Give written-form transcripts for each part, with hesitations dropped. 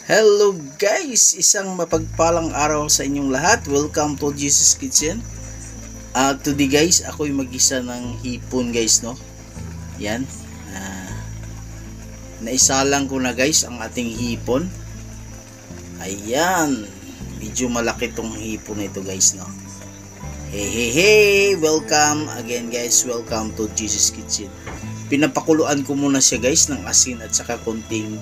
Hello guys! Isang mapagpalang araw sa inyong lahat. Welcome to Jesus Kitchen. Today guys, ako'y mag-isa ng hipon guys, no? Yan. Naisalang ko na guys ang ating hipon. Ayan. Medyo malaki tong hipon ito guys, no? Hey! Welcome again guys. Welcome to Jesus Kitchen. Pinapakuluan ko muna siya guys ng asin at saka konting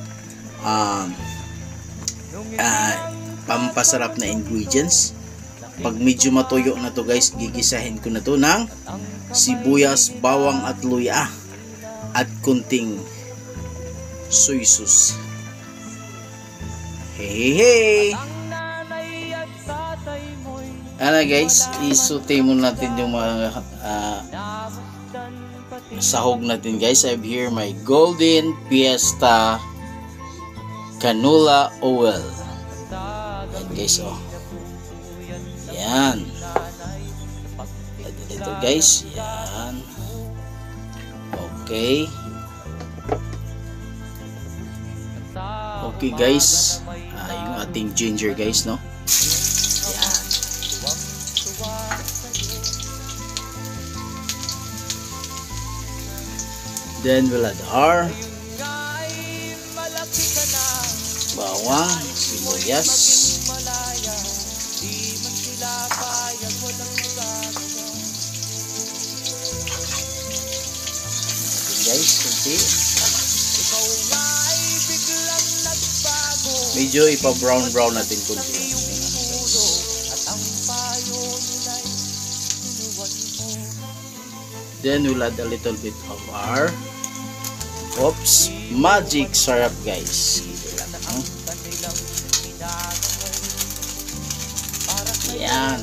pampasarap na ingredients. Pag medyo matuyo na to guys, gigisahin ko na to ng sibuyas, bawang at luya at kunting soy sauce. Hey! Ano guys, isute muna natin yung mga sahog natin guys. I have here my Golden Fiesta canola oil. Yan guys, oh. Yan. Ito guys, yan. Okay. Okay guys, yung ating ginger guys, no? Yan. Then we'll add our bawang, sibuyas, guys, kunti. Medyo ipa-brown natin kunti. Then we'll add a little bit of our magic syrup guys. Yan.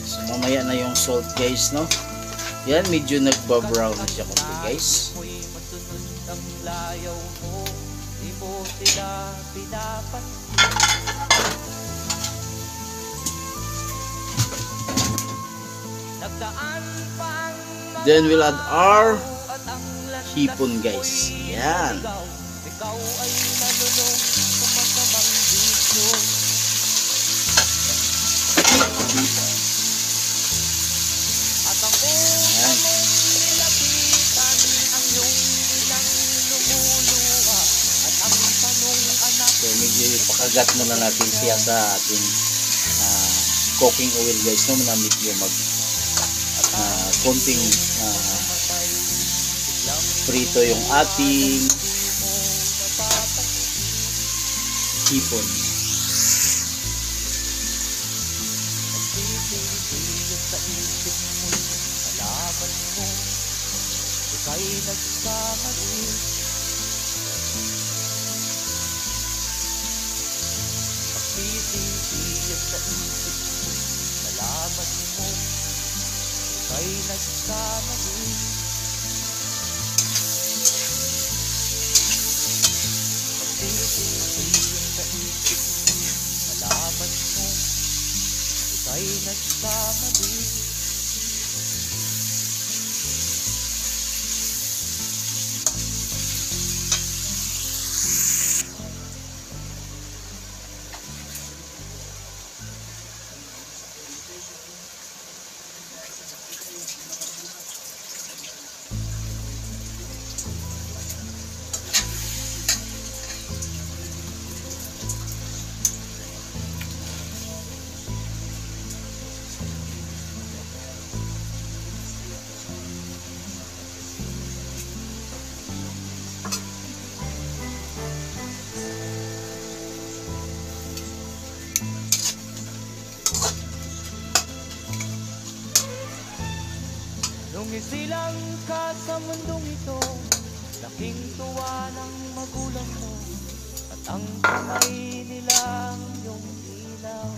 So mamaya na yung salt guys, no? Yan, medyo nagba-brown na siya konti guys. Then we'll add our hipon guys. Yan. So medyo ipakagat muna natin siya sa ating cooking oil guys, no? Na medyo mag konting prito yung ating hipon. Nung isilang ka sa mundong ito, laking tuwa ng magulang mo, at ang kamay nilang iyong ilaw.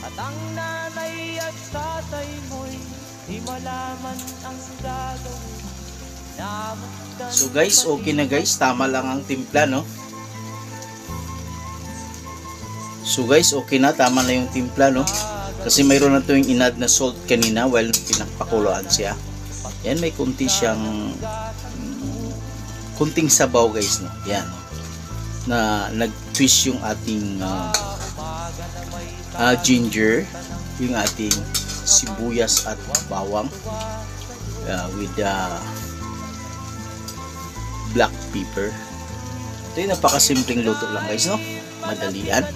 At ang nanay at tatay mo'y di malaman ang gagawin. So guys, okay na guys, tama lang ang timpla, no? So guys, okay na, tama na yung timpla, no? Kasi mayroon na to yung inad na salt kanina while pinakpakuloan siya. Yan, may kunti siyang kunting sabaw guys, no? Yan, na nag-twist yung ating ginger, yung ating sibuyas at bawang with black pepper. Ito yung napakasimpleng luto lang guys, no? Madalian.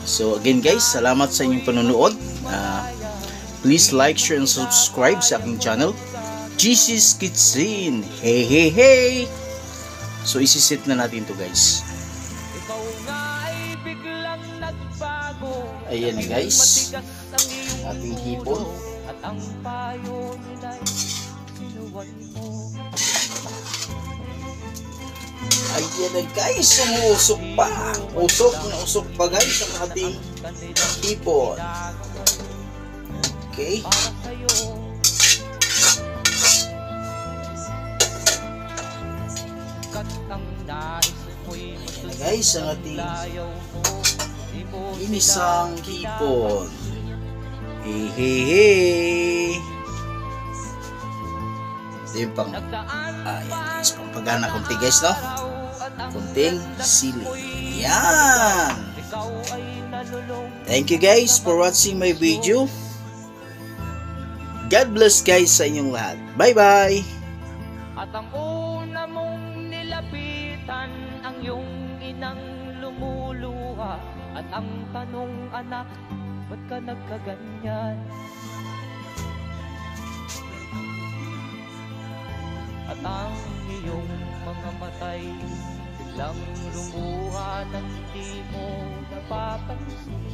So again guys, salamat sa inyong panonood. Please like, share, and subscribe sa aking channel, GC's Kitchen. Hey, hey, hey! So isisit na natin to guys. Ikaw nga ay biglang nagbago. Ayan na guys, ating hipon. At ang payo nila'y sinuwan mo. Ayan na guys, umuusok pa. Usok na usok pa guys ang ating hipon. Okay. Para sa'yo, kat ang nais mo'y Ayan na guys ang ating ayaw mo. Di mo inisang hipon. Hey, hey, hey! Ito yung pang, ayan guys, pang pagana konti guys, no? Kunting sili. Yan! ikaw ay nalulong. Thank you guys for watching my video. God bless guys sa inyong lahat. Bye-bye! At ang una mong nilapitan ang iyong inang lumuluha. At ang tanong, anak, ba't ka nagkaganyan? At ang iyong mga matay biglang lumuha nang di mo napapansin.